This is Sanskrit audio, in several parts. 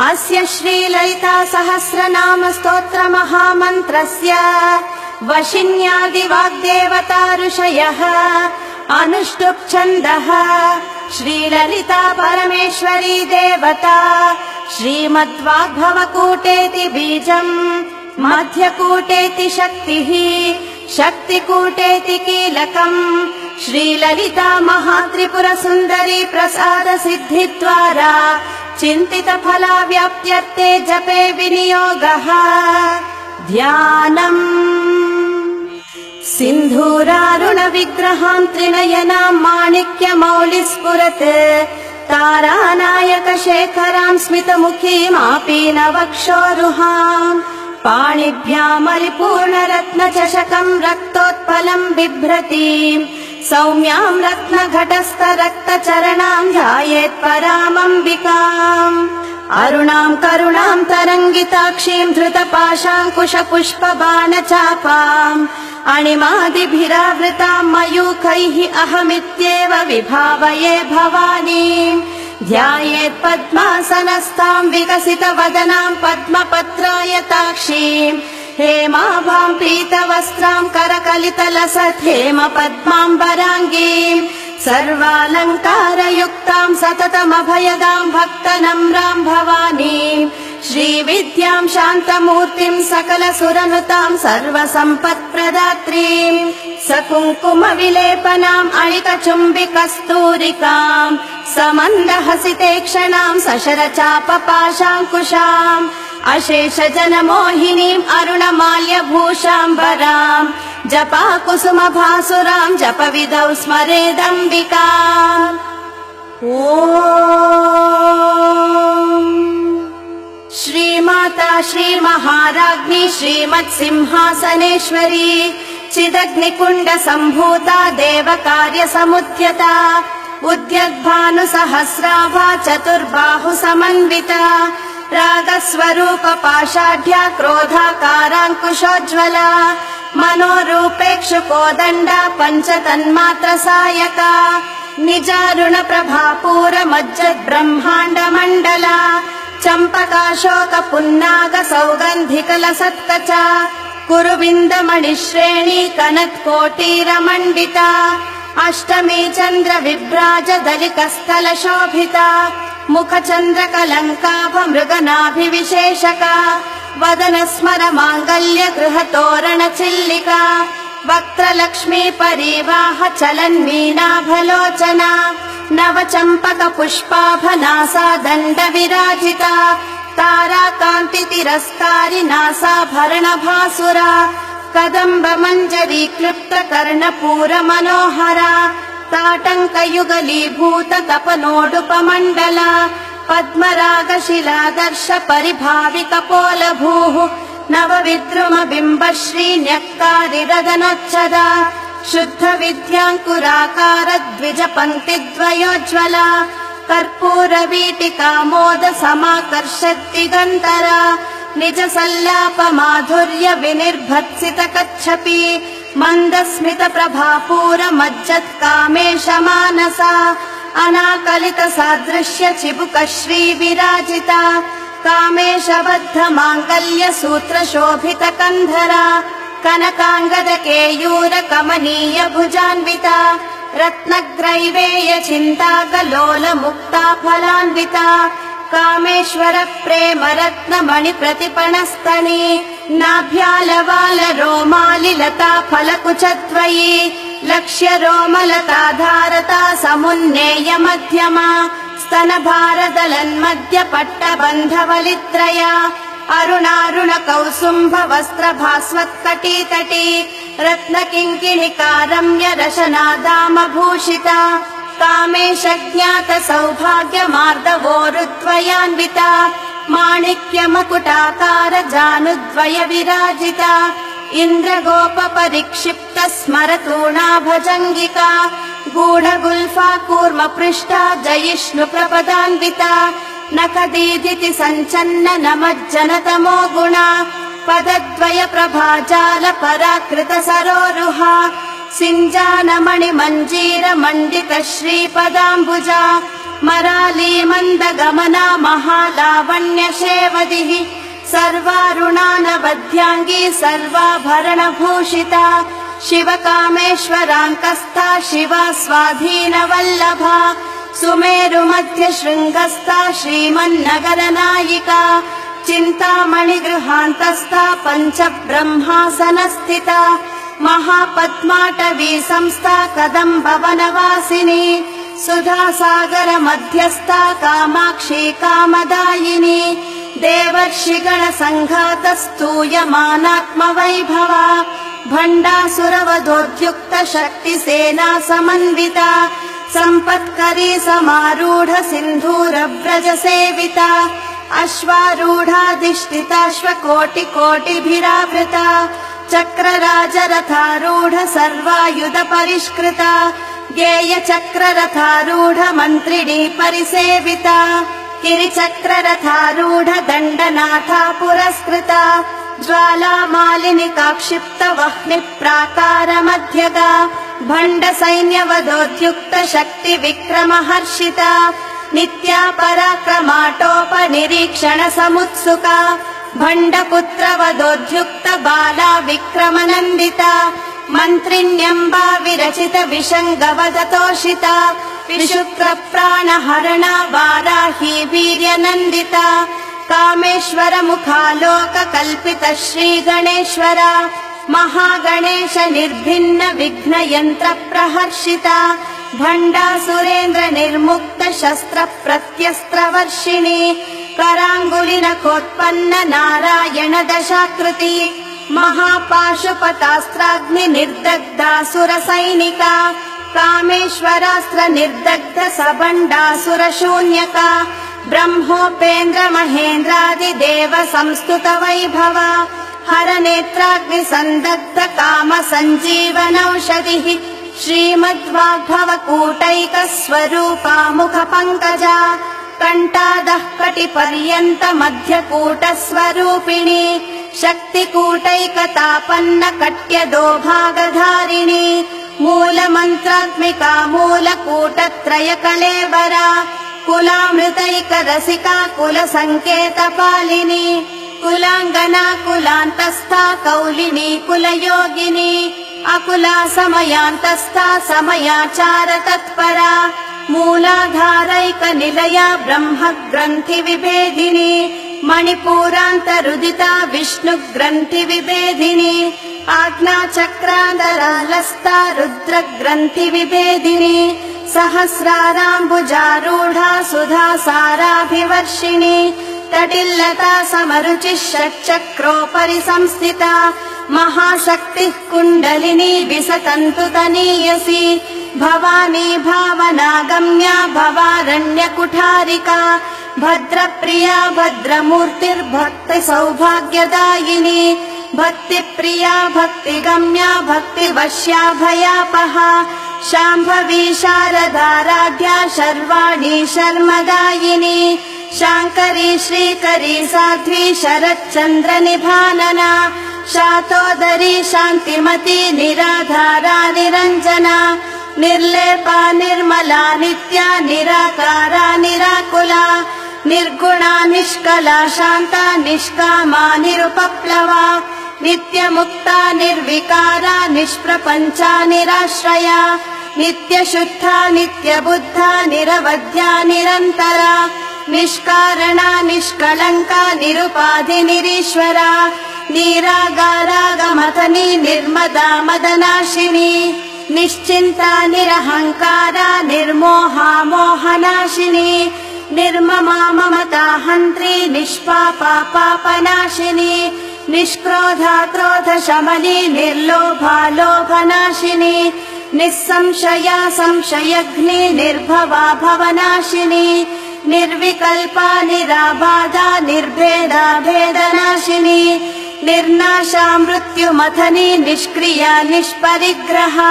अस्य श्रीललिता सहस्रनाम स्तोत्र महामन्त्रस्य वशिन्यादिवाग्देवता ऋषयः अनुष्टुप् छन्दः श्रीललिता परमेश्वरी देवता श्रीमद्वाग्भवकूटेति बीजम् मध्यकूटेति शक्तिः शक्तिकूटेति कीलकम् श्रीललिता महात्रिपुर सुन्दरी प्रसाद सिद्धिद्वारा चिन्तित फलाव्याप्त्यर्थे जपे विनियोगः ध्यानम् सिन्धूरारुण विग्रहां त्रिनयनां माणिक्यमौलिस्फुरत् तारानायक शेखरां स्मितमुखीमापीन वक्षोरुहां पाणिभ्यामरिपूर्णरत्नचषकं रक्तोत्पलं बिभ्रतीं सौम्यां रत्नघटस्थ रक्तचरणां ध्यायेत् परामम्बिकाम् अरुणां करुणां तरङ्गिताक्षीं धृतपाशाङ्कुशपुष्पबाणचापाम् अणिमादिभिरावृतां मयूखैः अहमित्येव विभावये भवानीं ध्यायेत् पद्मासनस्थां विकसितवदनां पद्मपत्रायताक्षीं हेमाभां पीतवस्त्रां करकलितलसत् हेमपद्माम्बराङ्गीं सर्वालङ्कारयुक्तां सततमभयदां भक्तनम्रां भवानीं श्रीविद्यां शान्तमूर्तिं सकलसुरनुतां सर्वसम्पत्प्रदात्रीं सकुङ्कुमविलेपनां अळिकचुम्बिकस्तूरिकां समन्दहसितेक्षणां सशरचापपाशाङ्कुशाम् अशेषजनमोहिनीं अरुणमाल्यभूषाम्बरां जपाकुसुमभासुरां जपविधौ स्मरेदम्बिकाम् ॐ श्रीमाता श्रीमहाराज्ञी श्रीमत्सिंहासनेश्वरी चिदग्निकुण्डसम्भूता देवकार्यसमुद्यता उद्यद्भानुसहस्राभा चतुर्बाहुसमन्विता रागस्वरूप पाषाढ्या क्रोधाकाराङ्कुशोज्ज्वला मनोरूपेक्षु कोदण्डा पञ्चतन्मात्रसायका निजारुण प्रभापूर मज्जद्ब्रह्माण्डमण्डला चम्पकाशोक पुन्नाग सौगन्धिकलसत्कचा कुरुविन्दमणिश्रेणी कनत्कोटीरमण्डिता अष्टमी चन्द्र विभ्राज दलिकस्थल शोभिता मुखचन्द्रकलङ्काभ मृगनाभिविशेषका वदन स्मर माङ्गल्य गृहतोरण चिल्लिका वक्त्रलक्ष्मी परिवाह चलन्मीनाभलोचना नवचम्पक पुष्पाभनासा दण्ड विराजिता ताराकान्ति तिरस्कारि नासाभरणभासुरा कदम्ब मञ्जरी क्लृप्त कर्णपूर मनोहरा ताटङ्कयुगलीभूत तपनोडुपमण्डला पद्मरागशिलादर्श परिभाविकपोलभूः नवविद्रुम बिम्ब श्रीन्यक्कारिरदनोच्चदा शुद्ध विद्याङ्कुराकार द्विज पङ्क्तिद्वयोज्ज्वला कर्पूरवीटिकामोद समाकर्षद्दिगन्तरा निज सल्लाप माधुर्य विनिर्भत्सित कच्छपि मन्दस्मित प्रभापूर मज्जत् कामेश मानसा अनाकलित सादृश्य चिबुक श्री विराजिता कामेशबद्ध माङ्गल्य सूत्र शोभित कन्धरा कनकाङ्गद केयूर कमनीय भुजान्विता रत्नग्रैवेय चिन्ताकलोल मुक्ता फलान्विता कामेश्वर प्रेम रत्नमणि प्रतिपणस्तनी नाभ्यालवाल रोमालि लता फलकुचद्वयी लक्ष्य रोमलता धारता समुन्नेय मध्यमा स्तन भारदलन्मध्य पट्टबन्धवलित्रया अरुणारुण कौसुम्भ वस्त्र भास्वत्कटीतटी रत्नकिङ्किणिका रम्य रशनादाम भूषिता कामेश ज्ञात सौभाग्य मार्दवोरुद्वयान्विता माणिक्य मकुटाकार जानुद्वय विराजिता इन्द्रगोप परिक्षिप्त स्मरतूणा भजङ्गिका गूढगुल्फा कूर्म पृष्ठा जयिष्णु प्रपदान्विता नखदीदिति सञ्चन्न नमज्जनतमो गुणा पदद्वय प्रभाजाल पराकृत सरोरुहा सिञ्जानमणि मञ्जीर मण्डित श्रीपदाम्बुजा मराली मन्दगमना महालावण्य शेवदिः सर्वारुणानवद्याङ्गी सर्वाभरणभूषिता शिवकामेश्वराङ्कस्था शिवा स्वाधीनवल्लभा सुमेरुमध्य शृङ्गस्था श्रीमन्नगरनायिका चिन्तामणिगृहान्तस्था पञ्चब्रह्मासनस्थिता महापद्माटवी संस्था कदम्बवनवासिनी सुधासागर मध्यस्था कामाक्षी कामदायिनी देवर्षिगण सङ्घातस्तूयमानात्मवैभवा भण्डासुरवधोद्युक्त शक्तिसेना समन्विता सम्पत्करी समारूढ सिन्धूरव्रज सेविता अश्वारूढाधिष्ठिताश्वकोटिकोटिभिरावृता चक्रराजरथारूढ सर्वायुध परिष्कृता गेयचक्ररथारूढ मन्त्रिणी परिसेविता गिरिचक्ररथारूढ दण्डनाथा पुरस्कृता ज्वालामालिनिका क्षिप्त वह्निः प्राकारमध्यगा भण्ड सैन्यवधोद्युक्त शक्ति विक्रमहर्षिता नित्या पराक्रमाटोपनिरीक्षण समुत्सुका भण्डपुत्रवधोद्युक्त बाला विक्रमनन्दिता मन्त्रिण्यम्बा विरचित विषङ्गवदतोषिता विशुक्रप्राणहरणा वाराही वीर्यनन्दिता कामेश्वर मुखालोक कल्पित श्रीगणेश्वरा महागणेश निर्भिन्न विघ्न यन्त्र प्रहर्षिता भण्डासुरेन्द्र निर्मुक्त शस्त्र प्रत्यस्त्रवर्षिणी कराङ्गुलिनखोत्पन्न नारायण दशाकृति महापाशुपतास्त्राग्नि निर्दग्धासुर सैनिका कामेश्वरास्त्र निर्दग्ध सबण्डासुर शून्यका ब्रह्मोपेन्द्र महेन्द्रादिदेव संस्तुत वैभवा हर नेत्राग्नि संदग्ध काम सञ्जीवनौषधिः श्रीमद्वाग्भव कूटैक स्वरूपा मुख पंकजा कंठादः कटिपर्यन्त मध्यकूट स्वरूपिणी शक्तिकूटैकतापन्न कट्यदो भागधारिणी मूल मंत्रात्मिका मूलकूटत्रय कलेवरा कुलामृतैक रसिका कुल संकेत पालिनी कुलांगना कुलांतस्था कौलिनी कुलयोगिनी अकुला समयांतस्था समयाचार तत्परा मूलाधारैक निलया ब्रह्म ग्रंथि विभेदिनी मणिपूरान्तरुदिता विष्णु ग्रंथि विभेदिनी आज्ञा चक्रान्तरालस्था रुद्र ग्रंथि विभेदिनी सहस्राराम्बुजारूढा सुधा साराभिवर्षिणी तटिल्लता समरुचिः षट्चक्रोपरि संस्थिता महाशक्तिः कुण्डलिनी विसतन्तु तनीयसी भवानी भावनागम्या भवारण्यकुठारिका भद्रप्रिया भद्रमूर्तिर्भक्ति सौभाग्यदायिनी भक्तिप्रिया भक्तिगम्या भक्तिवश्या भयापहा शाम्भवी शारदाराध्या शर्वाणी शर्मदायिनी शाङ्करी श्रीकरी साध्वी शरच्चन्द्र निभानना शातोदरी शान्तिमती निराधारा निरञ्जना निर्लेपा निर्मला नित्या निराकारा निराकुला निर्गुणा निष्कला शान्ता निष्कामा निरुपप्लवा नित्यमुक्ता निर्विकारा निष्प्रपञ्चा निराश्रया नित्यशुद्धा नित्यबुद्धा निरवध्या निरन्तरा निष्कारणा निष्कलङ्का निरुपाधि निरीश्वरा निरागारागमथनी निर्मदा मदनाशिनी निश्चिन्ता निरहङ्कारा निर्मोहा मोहनाशिनी निर्ममा ममता हन्त्री निष्पापा पापनाशिनी निष्क्रोधा क्रोध शमनी निर्लोभा लोभनाशिनी निस्संशया संशयघ्नी निर्भवा भवनाशिनी निर्विकल्पा निराबाधा निर्भेदा भेदनाशिनी निर्नाशा मृत्युमथनी निष्क्रिया निष्परिग्रहा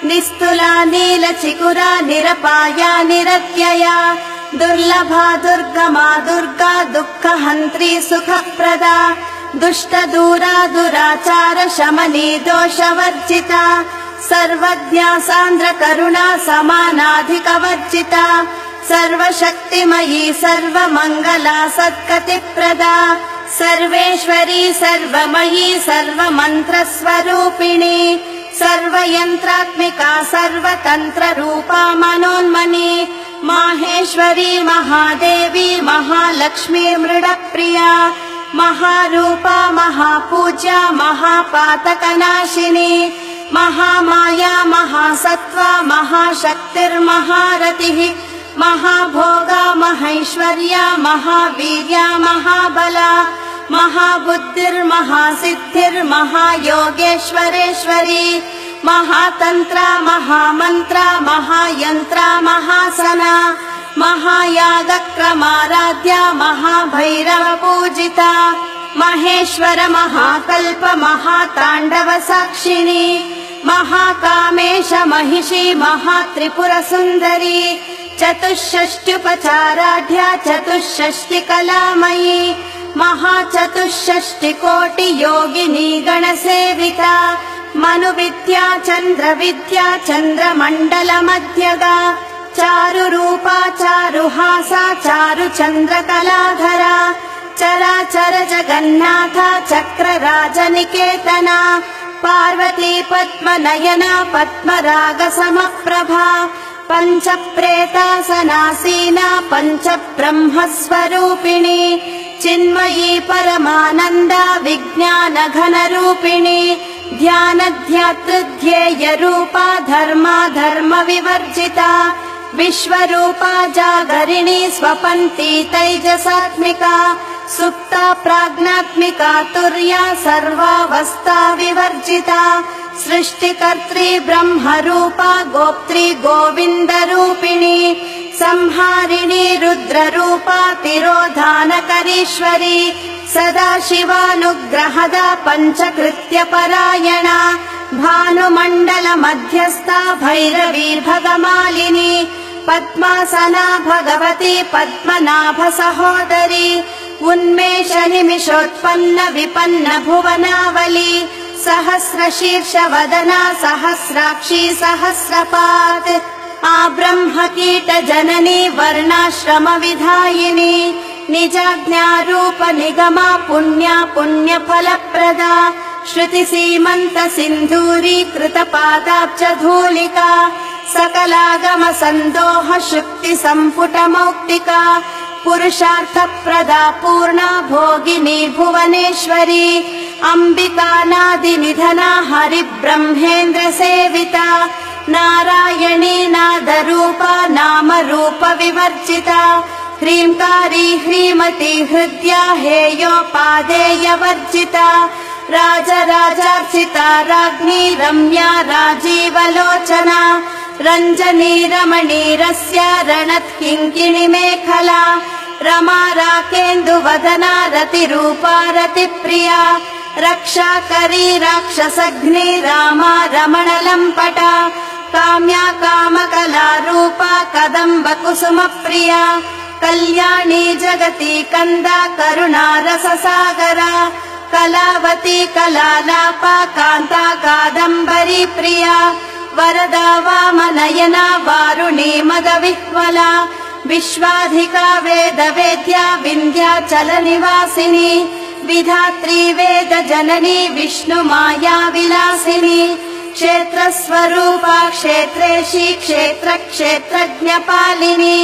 निस्तुला नीलचिकुरा निरपाया निरत्यया दुर्लभा दुर्गमा दुर्गा दुःखहन्त्री सुखप्रदा दुष्टदूरा दुराचार शमनी दोषवर्जिता सर्वज्ञा सान्द्र करुणा समानाधिकवर्जिता सर्वशक्तिमयी सर्वमङ्गला सत्कतिप्रदा सर्वेश्वरी सर्वमयी सर्वमन्त्रस्वरूपिणी सर्वयन्त्रात्मिका सर्वतन्त्ररूपा मनोन्मनी माहेश्वरी महादेवी महालक्ष्मी मृडप्रिया महारूपा महापूज्या महापातकनाशिनी महामाया महासत्त्वा महाशक्तिर्महारतिः महाभोगा महैश्वर्या महावीर्या महाबला महाबुद्धिर्महासिद्धिर्महायोगेश्वरेश्वरी महातन्त्रा महामन्त्रा महायन्त्रा महासना महायागक्रमाराध्या महाभैरवपूजिता महेश्वर महाकल्प महाताण्डव साक्षिणी महाकामेश महिषी महात्रिपुरसुन्दरी चतुष्षष्ट्युपचाराढ्या चतुष्षष्टिकलामयी महाचतुष्षष्टिकोटियोगिनी गणसेविता मनुविद्या चन्द्रविद्या चन्द्रमण्डलमध्यगा चारुरूपा चारुहासा चारुचन्द्रकलाधरा चराचर जगन्नाथा चक्रराजनिकेतना पार्वती पद्मनयना पद्मरागसमप्रभा पञ्चप्रेतासनासीना पञ्चब्रह्मस्वरूपिणी चिन्मयी परमानन्दा विज्ञानघनरूपिणी ध्यानध्यातृध्येयरूपा धर्माधर्मविवर्जिता विश्वरूपा जागरिणी स्वपन्ती तैजसात्मिका सुप्ता प्राज्ञात्मिका तुर्या सर्वावस्था विवर्जिता सृष्टिकर्त्री ब्रह्मरूपा गोप्त्री गोविन्दरूपिणी संहारिणी रुद्ररूपा तिरोधानकरीश्वरी सदाशिवानुग्रहदा पञ्चकृत्यपरायणा भानुमण्डलमध्यस्था भैरवीर्भगमालिनी पद्मासना भगवती पद्मनाभसहोदरी उन्मेषनिमिषोत्पन्न विपन्न भुवनावली सहस्रशीर्षवदना सहस्राक्षी सहस्रपात् आब्रह्मकीटजननी वर्णाश्रमविधायिनी निजाज्ञारूप निगमा पुण्या पुण्यफलप्रदा श्रुतिसीमन्त सिन्धूरीकृतपादाब्जधूलिका सकलागम सन्दोह शुक्तिसम्पुटमौक्तिका पुरुषार्थप्रदा पूर्णा भोगिनी भुवनेश्वरी अम्बिकानादिनिधना हरिब्रह्मेन्द्र सेविता नारायणी नादरूपा नामरूप विवर्जिता ह्रींकारी ह्रीमती हृद्या हेयोपादेयवर्जिता राजराजार्चिता राज्ञी रम्या राजीवलोचना रञ्जनी रमणीरस्या रणत्किङ्किणी मेखला रमा राकेन्दुवदना रतिरूपा रतिप्रिया रक्षाकरी राक्षसघ्नी रामा रमणलम्पटा काम्या कामकलारूपा कदम्बकुसुमप्रिया कल्याणी जगती कन्दा करुणा रससागरा कलावती कलालापा कान्ता कादम्बरी प्रिया वरदा वामनयना वारुणी मदविह्वला विश्वाधिका वेदवेद्या विन्ध्याचलनिवासिनी विधात्री वेदजननी विष्णुमाया विलासिनी क्षेत्रस्वरूपा क्षेत्रेशी क्षेत्रक्षेत्रज्ञपालिनी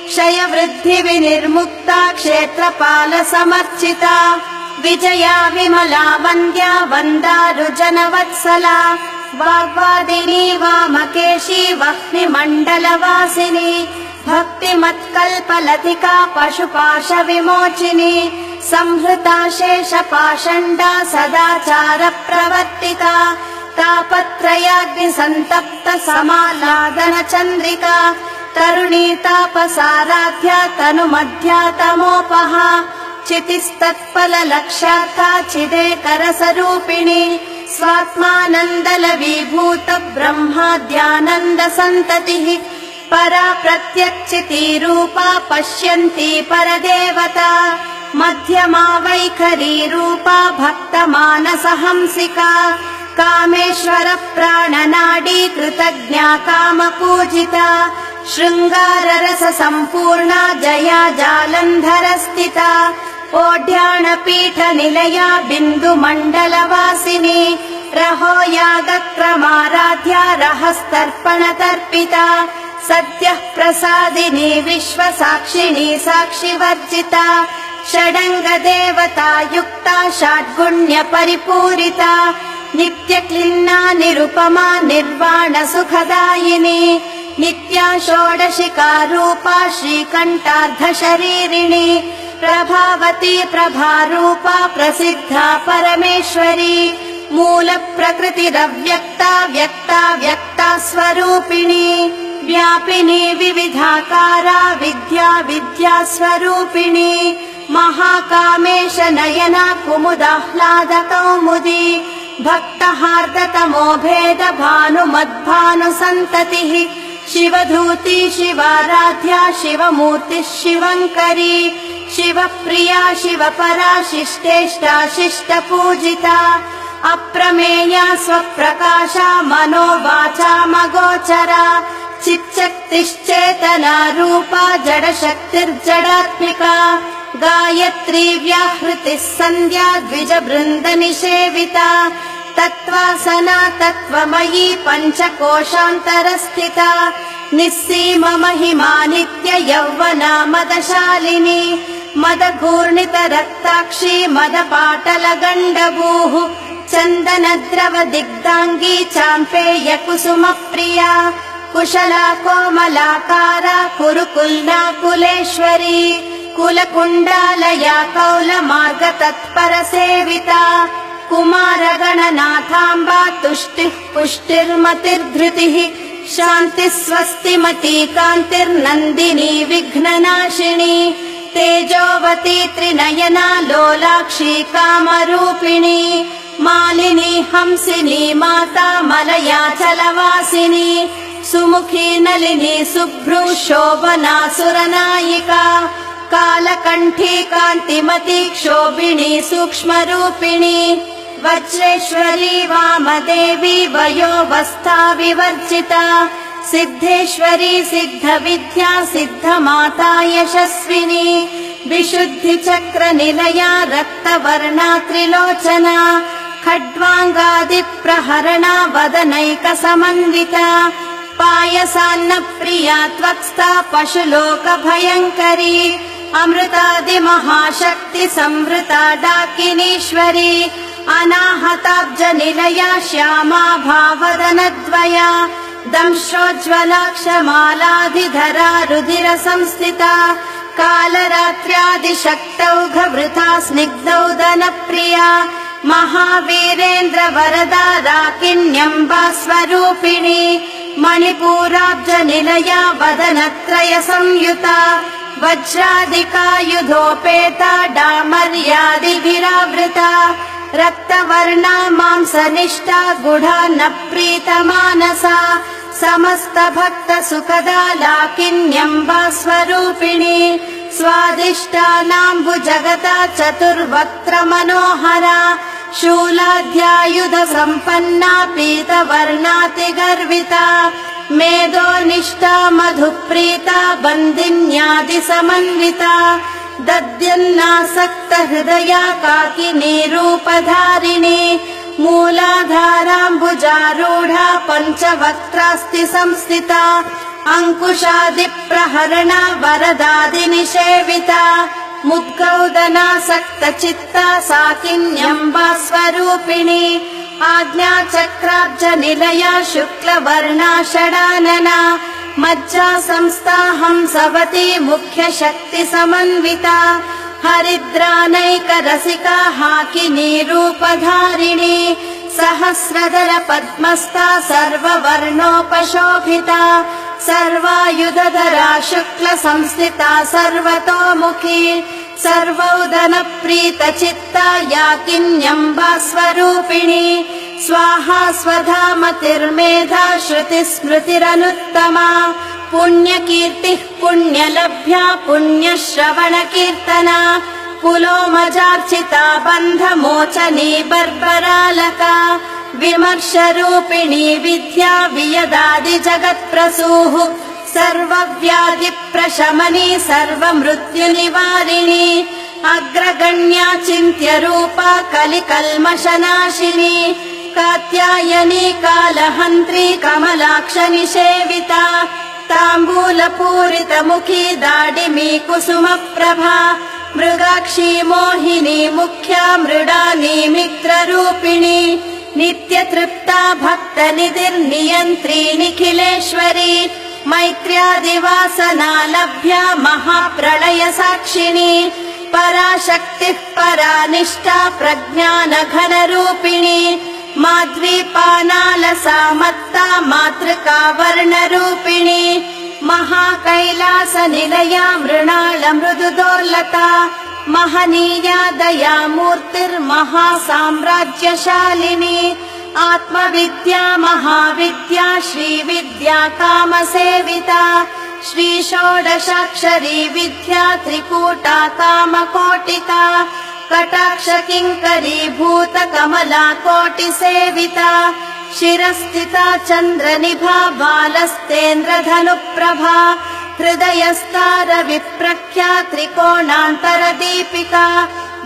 क्षयवृद्धिविनिर्मुक्ता क्षेत्रपालसमर्चिता विजया विमला वन्द्या वन्दारुजनवत्सला वाग्वादिनी वामकेशी वह्निमण्डलवासिनी भक्तिमत्कल्पलतिका पशुपाशविमोचिनी संहृता शेषपाषण्डा सदाचारप्रवर्तिता तापत्रयाग्निसन्तप्त समालादनचन्द्रिका तरुणी तापसाराध्या तनुमध्या तमोपहा चितिस्तत्फललक्ष्यार्था चिदेकरसरूपिणी स्वात्मानन्दलवीभूत ब्रह्माद्यानन्दसन्ततिः परा प्रत्यक्षितीरूपा पश्यन्ती परदेवता मध्यमा वैखरी रूपा भक्तमानसहंसिका कामेश्वर प्राणनाडी कृतज्ञा कामपूजिता शृङ्गाररस सम्पूर्णा जया जालन्धर स्थिता ओढ्याणपीठ निलया बिन्दुमण्डलवासिनी रहो यागक्रमाराध्या रहस्तर्पण तर्पिता सद्यः प्रसादिनी विश्वसाक्षिणी साक्षिवर्जिता षडङ्गदेवता युक्ता षड्गुण्य परिपूरिता नित्यक्लिन्ना निरुपमा निर्वाण सुखदायिनी नित्या षोडशिका रूपा श्रीकण्ठार्धशरीरिणी प्रभावती प्रभारूपा प्रसिद्धा परमेश्वरी मूल प्रकृतिरव्यक्ता व्यक्ता व्यक्ता स्वरूपिणी व्यापिनी विविधाकारा विद्या विद्या स्वरूपिणी महाकामेश नयना कुमुदाह्लाद कौमुदी भक्तहार्दतमो भेद भानुमद्भानु सन्ततिः शिवधूती शिवाराध्या शिवमूर्तिः शिवङ्करी शिवप्रिया शिवपरा शिष्टेष्टा शिष्टपूजिता अप्रमेया स्वप्रकाशा मनोवाचा मगोचरा चिच्शक्तिश्चेतना रूपा जडशक्तिर्जडात्मिका गायत्री व्याहृतिः सन्ध्या द्विजवृन्द निषेविता तत्त्वासना तत्त्वमयी पञ्चकोशान्तरस्थिता निस्सीम महिमा नित्य यौवना मदशालिनी मदघूर्णित रक्ताक्षी मदपाटल गण्डभूः चन्दनद्रव दिग्दाङ्गी चाम्पेय कुसुम प्रिया कुशला कोमलाकारा कुरुकुल्ला कुलेश्वरी कुलकुण्डालया कौलमार्ग तत्पर सेविता कुमारगणनाथाम्बा तुष्टिः पुष्टिर्मतिर्धृतिः शान्तिः स्वस्तिमती कान्तिर्नन्दिनी विघ्ननाशिनी तेजोवती त्रिनयना लोलाक्षी कामरूपिणी मालिनी हंसिनी माता मलयाचलवासिनी सुमुखी नलिनी शुभ्रू शोभना सुरनायिका कालकण्ठी कान्तिमती क्षोभिणी सूक्ष्मरूपिणी वज्रेश्वरी वामदेवी वयोवस्था विवर्जिता सिद्धेश्वरी सिद्धविद्या सिद्धमाता यशस्विनी विशुद्धिचक्र निलया रक्तवर्णा त्रिलोचना खड्वाङ्गादिप्रहरणा वदनैकसमन्विता पायसान्नप्रिया त्वक्स्था पशुलोकभयङ्करी अमृतादिमहाशक्ति संवृता डाकिनीश्वरी अनाहताब्जनिलया श्यामा भावदनद्वया दंश्रोज्ज्वलाक्षमालाधिधरा रुधिर संस्थिता कालरात्र्यादिशक्तौघवृथा स्निग्धौदनप्रिया महावीरेन्द्र वरदा राकिण्यम्बा स्वरूपिणी मणिपूराब्जनिलया वदनत्रय संयुता वज्रादिकायुधोपेता डामर्यादिभिरावृता रक्तवर्णा मांसनिष्ठा गुढा न प्रीतमानसा समस्त भक्त सुखदा लाकिन्यम्बा स्वरूपिणी स्वादिष्टानाम्बुजगता चतुर्वक्त्र मनोहरा शूलाध्यायुध सम्पन्ना पीतवर्णातिगर्विता मेधोनिष्ठा मधुप्रीता बन्दिन्यादि समन्विता दद्यन्नासक्त हृदया काकिनी रूपधारिणी मूलाधाराम्बुजारूढा पञ्चवक्त्रास्ति संस्थिता अंकुशादिप्रहरणा वरदादिनिषेविता मुद्गौदनासक्त चित्ता साकिन्यम्बा स्वरूपिणी आज्ञाचक्राब्ज निलया शुक्लवर्णा षडानना मज्जा संस्था हंसवती मुख्य शक्ति समन्विता हरिद्रानैक रसिका हाकिनी रूपधारिणी सहस्रदल पद्मस्था सर्ववर्णोपशोभिता सर्वायुधधरा शुक्ल संस्थिता सर्वतोमुखी सर्वौदन प्रीत चित्ता याकिन्यम्बा स्वरूपिणी स्वाहा स्वधामतिर्मेधा श्रुति स्मृतिरनुत्तमा पुण्यकीर्तिः पुण्यलभ्या पुण्यश्रवण कीर्तना पुलोमजार्चिता बन्धमोचनी बर्बरालका विमर्शरूपिणी विद्या वियदादि जगत्प्रसूः सर्वव्याधिप्रशमनी सर्वमृत्युनिवारिणी अग्रगण्या चिन्त्यरूपा कलिकल्मषनाशिनी कात्यायनी कालहन्त्री कमलाक्षनिषेविता ताम्बूलपूरितमुखी दाडिमी कुसुमप्रभा मृगाक्षी मोहिनी मुख्या मृडानी मित्ररूपिणी नित्यतृप्ता भक्तनिधिर्नियन्त्री निखिलेश्वरी मैत्र्यादिवासना लभ्या महाप्रलय साक्षिणी पराशक्तिः परानिष्ठा प्रज्ञानघनरूपिणी माध्वीपानालसा मत्ता मातृका वर्णरूपिणी महाकैलासनिलया मृणाल मृदुदोल्लता महनीया दयामूर्तिर्महासाम्राज्यशालिनी आत्मविद्या महाविद्या श्रीविद्या कामसेविता श्रीषोडशाक्षरी विद्या त्रिकूटा कामकोटिका कटाक्ष किङ्करी भूत कमला कोटिसेविता शिरस्थिता चन्द्रनिभा बालस्तेन्द्रधनुप्रभा हृदयस्तार विप्रख्या त्रिकोणान्तरदीपिका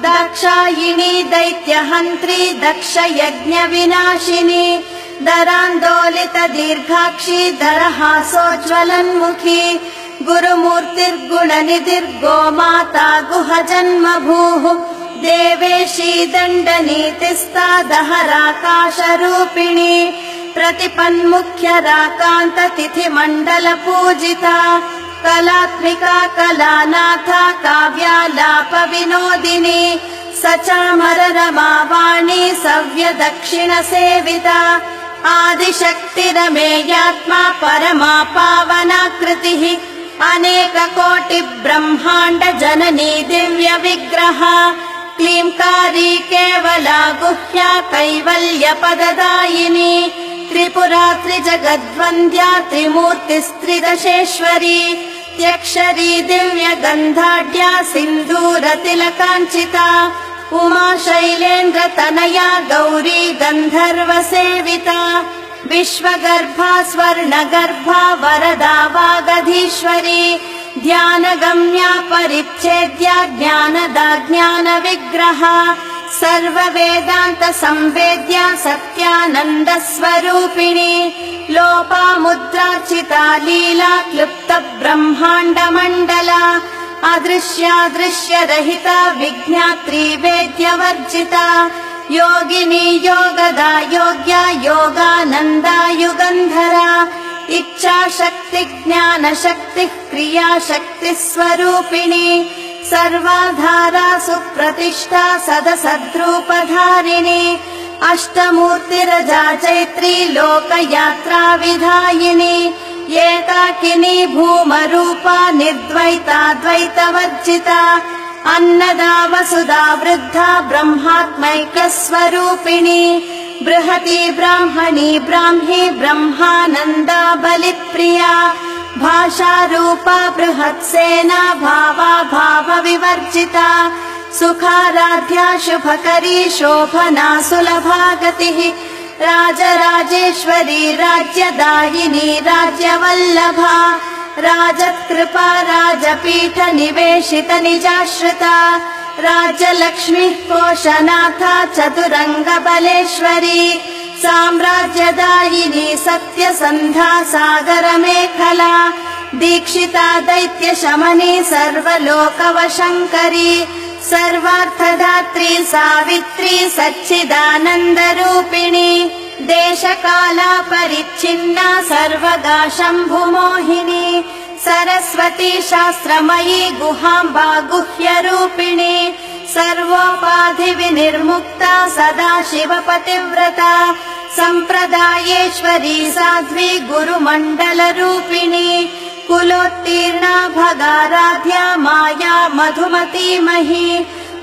दाक्षायिणी दैत्यहन्त्री दक्षयज्ञविनाशिनी दरान्दोलित दीर्घाक्षी दरहासोज्ज्वलन्मुखी गुरुमूर्तिर्गुणनिधिर्गोमाता गुहजन्मभूः देवेशी दण्डनीतिस्ता दहराकाशरूपिणी प्रतिपन्मुख्यराकान्ततिथिमण्डलपूजिता कलात्मिका कलानाथा काव्यालापविनोदिनी सचामररमावाणी सव्यदक्षिणसेविता आदिशक्तिरमेयात्मा परमा पावनाकृतिः अनेककोटिब्रह्माण्ड जननी दिव्यविग्रहा क्लींकारी केवला गुह्या कैवल्यपददायिनी त्रिपुरा त्रिजगद्वन्द्या त्रिमूर्तिस्त्रिदशेश्वरी त्यक्षरी दिव्यगन्धाढ्या सिन्दूरतिलकाञ्चिता उमा शैलेन्द्रतनया गौरी गन्धर्वसेविता विश्वगर्भा स्वर्णगर्भा वरदा वागधीश्वरी ध्यानगम्या परिच्छेद्या ज्ञानदा ज्ञानविग्रहा सर्ववेदान्तसंवेद्या सत्यानन्दस्वरूपिणी लोपामुद्रार्चिता लीला क्लुप्तब्रह्माण्डमण्डला अदृश्यादृश्यरहिता विज्ञात्री वेद्यवर्जिता योगिनी योगदा योग्या योगानन्दा युगन्धरा इच्छाशक्ति ज्ञानशक्तिः क्रियाशक्तिः स्वरूपिणी सर्वाधारा सुप्रतिष्ठा सदसद्रूपधारिणी अष्टमूर्तिरजा चैत्री लोकयात्रा विधायिनी एकाकिनी भूमरूपा निर्द्वैताद्वैतवर्जिता अन्नदा वसुधा वृद्धा ब्रह्मात्मैक्यस्वरूपिणी बृहती ब्राह्मणी ब्राह्मी ब्रह्मानन्दा बलिप्रिया भाषारूपा बृहत्सेना भावा भावविवर्जिता सुखाराध्या शुभकरी शोभना सुलभा गतिः राजराजेश्वरी राज्यदायिनी राज्यवल्लभा राजत्कृपा राजपीठ निवेशित निजाश्रिता राज्यलक्ष्मीः कोशनाथा चतुरङ्गबलेश्वरी साम्राज्यदायिनी सत्यसन्धा सागरमेखला दीक्षिता दैत्यशमनी सर्वलोकवशङ्करी सर्वार्थदात्री सावित्री सच्चिदानन्दरूपिणी देशकालापरिच्छिन्ना सर्वगा शम्भुमोहिनी सरस्वती शास्त्रमयी गुहाम्बा गुह्यरूपिणी सर्वोपाधिविनिर्मुक्ता सदा शिवपतिव्रता सम्प्रदायेश्वरी साध्वी गुरुमण्डलरूपिणी कुलोत्तीर्णा भगाराध्या माया मधुमती मही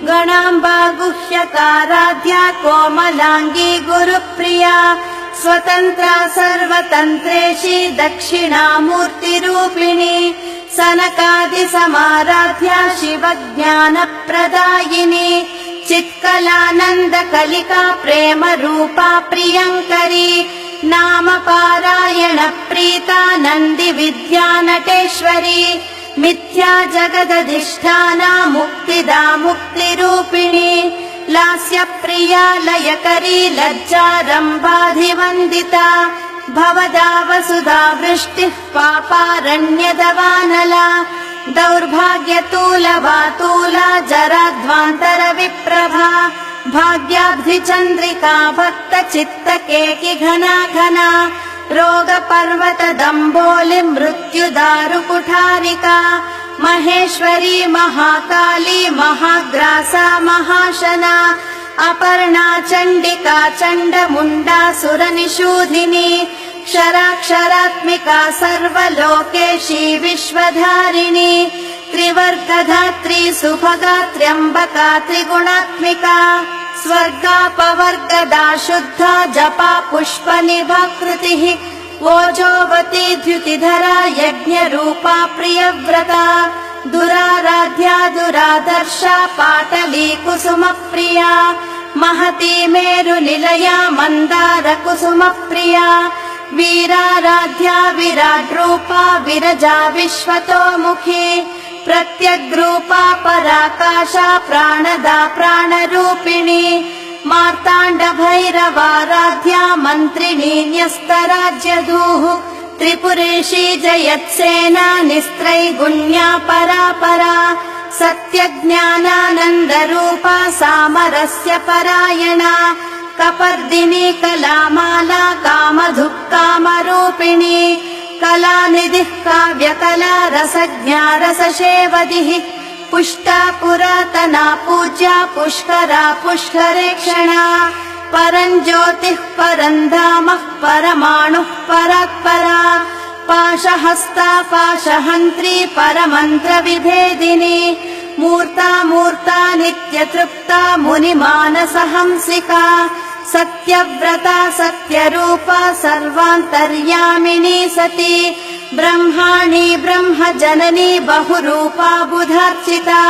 गणाम्बा गुह्यकाराध्या कोमलाङ्गी गुरुप्रिया स्वतन्त्रा सर्वतन्त्रेशी दक्षिणामूर्तिरूपिणी सनकादिसमाराध्या शिवज्ञानप्रदायिनी चित्कलानन्द कलिका प्रेम रूपा प्रियङ्करी नाम पारायण प्रीता नन्दी विद्या नटेश्वरी मिथ्या जगदधिष्ठाना मुक्तिदा मुक्तिरूपिणी लास्य प्रिया लयकरी लज्जारम्भाधिवन्दिता भवदा वसुधा वृष्टिः पापारण्यदवानला दौर्भाग्यतूलवातूला जराध्वान्तर विप्रभा भाग्याब्धिचन्द्रिका भक्त चित्तकेकि घना घना रोगपर्वत दम्भोलि मृत्युदारुकुठारिका महेश्वरी महाकाली महाग्रासा महाशना अपर्णा चण्डिका चण्डमुण्डा सुरनिषूधिनी क्षराक्षरात्मिका सर्वलोकेशी विश्वधारिणी त्रिवर्गधात्री सुभगा त्र्यम्बका त्रिगुणात्मिका स्वर्गापवर्गदा शुद्धा जपा पुष्पनिभाकृतिः ओजोवती द्युतिधरा यज्ञरूपा प्रियव्रता दुराराध्या दुरादर्शा पाटली कुसुमप्रिया महती मेरुनिलया मन्दार कुसुमप्रिया वीराराध्या विराड्रूपा विरजा विश्वतोमुखी प्रत्यग्रूपा पराकाशा प्राणदा प्राणरूपिणी मार्ताण्ड भैरवाराध्या मन्त्रिणी न्यस्तराज्यधूः त्रिपुरेशी जयत्सेना निस्त्रैगुण्या परापरा सत्यज्ञानानन्दरूपा सामरस्य परायणा कपर्दिनी कलामाला कामधुक्कामरूपिणी कलानिधिः काव्यकला रसज्ञा रससेवदिः पुष्टा पुरातना पूज्या पुष्करा पुष्करेक्षणा परञ्ज्योतिः परन्धामः परमाणुः परात्परा पाशहस्ता पाशहन्त्री परमन्त्रविभेदिनी मूर्ता मूर्ता नित्यतृप्ता मुनिमानसहंसिका सत्यव्रता सत्यरूपा सर्वान्तर्यामिनी सती ब्रह्माणी ब्रह्मजननी बहुरूपा बुधार्चिता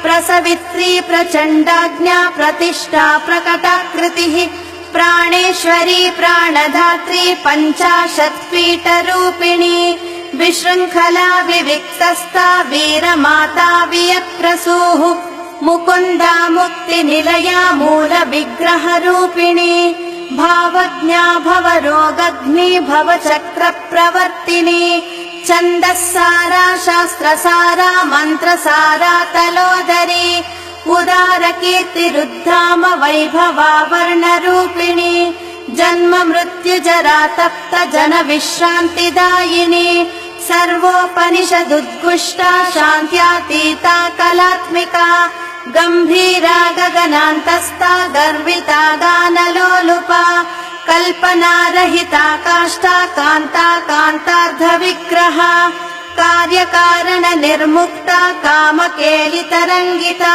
प्रसवित्री प्रचण्डाज्ञा प्रतिष्ठा प्रकटाकृतिः प्राणेश्वरी प्राणधात्री पञ्चाशत्पीठरूपिणी विशृङ्खला विविक्तस्था वीरमाता वियत्प्रसूः मुकुन्दा मुक्तिनिलया मूलविग्रहरूपिणी भावज्ञा भवरोगग्नि भवचक्रप्रवर्तिनी छन्दस्सारा शास्त्रसारा मन्त्रसारा तलोदरी उदारकीर्तिरुद्धाम वैभवा वर्णरूपिणी जन्म मृत्युजरा तप्त जन विश्रान्तिदायिनी सर्वोपनिषदुद्गुष्टा शान्त्यातीता कलात्मिका गम्भीरा गगनान्तस्था गर्विता गानलोलुपा कल्पनारहिता काष्ठा कान्ता कान्तार्धविग्रहा कार्यकारण निर्मुक्ता कामकेलितरङ्गिता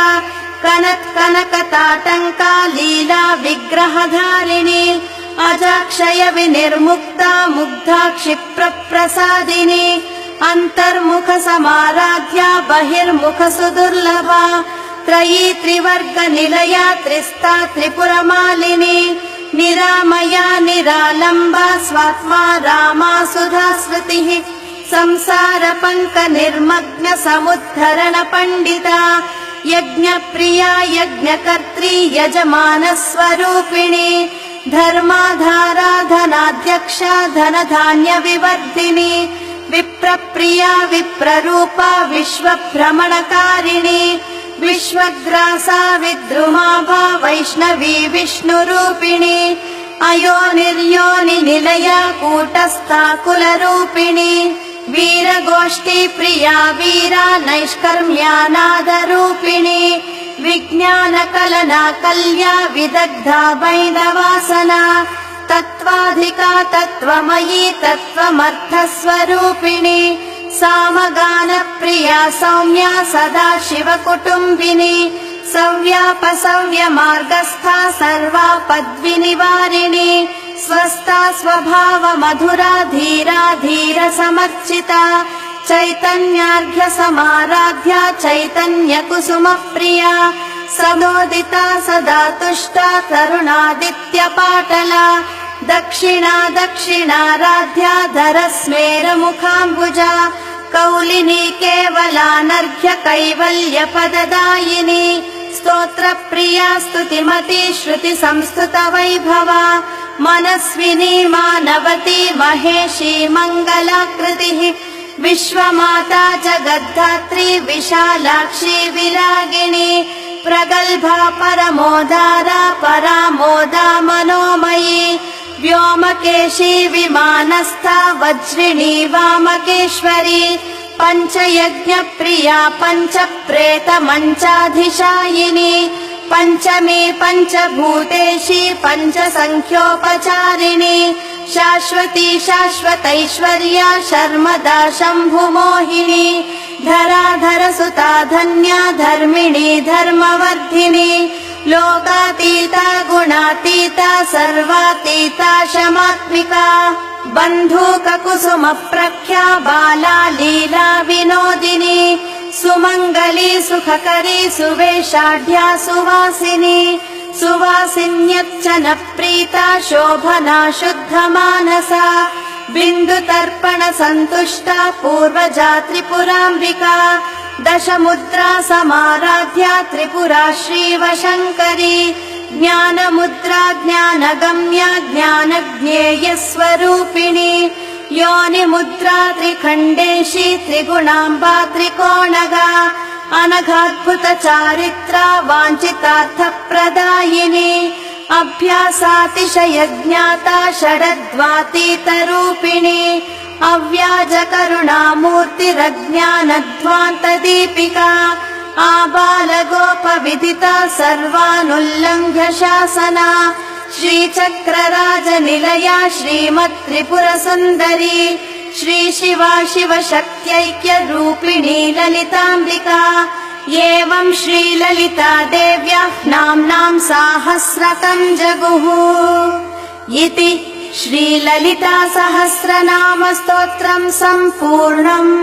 कनत्कनकताटङ्का लीला विग्रहधारिणी अजाक्षय विनिर्मुक्ता मुग्धा क्षिप्रप्रसादिनी अन्तर्मुख समाराध्या बहिर्मुख सुदुर्लभा त्रयी त्रिवर्ग निलया त्रिस्ता त्रिपुरमालिनी निरामया निरालम्बा स्वात्मा रामा सुधा स्मृतिः संसार पङ्क निर्मग्न समुद्धरण पण्डिता यज्ञप्रिया यज्ञकर्त्री यजमान स्वरूपिणी धर्माधारा धनाध्यक्षा धनधान्य विवर्धिनी विप्रप्रिया विप्ररूपा विश्वभ्रमणकारिणी विश्वग्रासा विद्रुमाभा वैष्णवी विष्णुरूपिणी अयोनिर्योनि निलया कूटस्था कुलरूपिणी वीरगोष्ठी प्रिया वीरा नैष्कर्म्यानादरूपिणी विज्ञानकलना कल्या विदग्धा वैदवासना तत्त्वाधिका तत्त्वमयी तत्त्वमर्थस्वरूपिणी सामगानप्रिया सौम्या सदा शिवकुटुम्बिनी सव्यापसव्यमार्गस्था सर्वापद्विनिवारिणी स्वस्था स्वभाव मधुरा धीरा धीर समर्चिता चैतन्यार्घ्य समाराध्या चैतन्य कुसुम प्रिया सनोदिता सदा तुष्टा तरुणादित्यपाटला दक्षिणा दक्षिणाराध्या धरस्मेरमुखाम्बुजा कौलिनी केवलानर्घ्य कैवल्यपददायिनी स्तोत्रप्रिया स्तुतिमती श्रुति संस्तुत वैभवा मनस्विनी मानवती महेशी मङ्गलाकृतिः विश्वमाता जगद्धात्री विशालाक्षी विरागिणी प्रगल्भा परमोदारा परामोदा मनोमयी व्योमकेशी विमानस्था वज्रिणी वामकेश्वरी पञ्चयज्ञप्रिया पञ्चप्रेतमञ्चाधिशायिनी पञ्चमी पञ्चभूतेशी पञ्चसङ्ख्योपचारिणी शाश्वती शाश्वतैश्वर्या शर्मदा शम्भुमोहिनी धराधरसुता धन्या धर्मिणी धर्मवर्धिनी लोकातीता गुणातीता सर्वातीता शमात्मिका बन्धूककुसुमप्रख्या बाला लीला विनोदिनी सुमङ्गली सुखकरी सुवेशाढ्या सुवासिनी सुवासिन्यच्चन प्रीता शोभना शुद्धमानसा बिन्दुतर्पण सन्तुष्टा पूर्वजा त्रिपुराम्बिका दशमुद्रा समाराध्या त्रिपुरा श्रीवशङ्करी ज्ञानमुद्रा ज्ञानगम्या ज्ञानज्ञेयस्वरूपिणी योनिमुद्रा त्रिखण्डेशी त्रिगुणाम्बा त्रिकोणगा अनघाद्भुत चारित्रा वाञ्छितार्थप्रदायिनी अभ्यासातिशयज्ञाता षडद्वातीतरूपिणी अव्याजकरुणामूर्तिरज्ञानध्वान्तदीपिका आबालगोपविदिता सर्वानुल्लङ्घ्य शासना श्रीचक्रराजनिलया श्रीमत्त्रिपुरसुन्दरी श्रीशिवा शिवशक्त्यैक्यरूपिणी ललिताम्बिका एवं श्रीललिता देव्याः नाम्नां साहस्रकं जगुः इति श्रीललिता सहस्रनाम स्तोत्रं सम्पूर्णम्।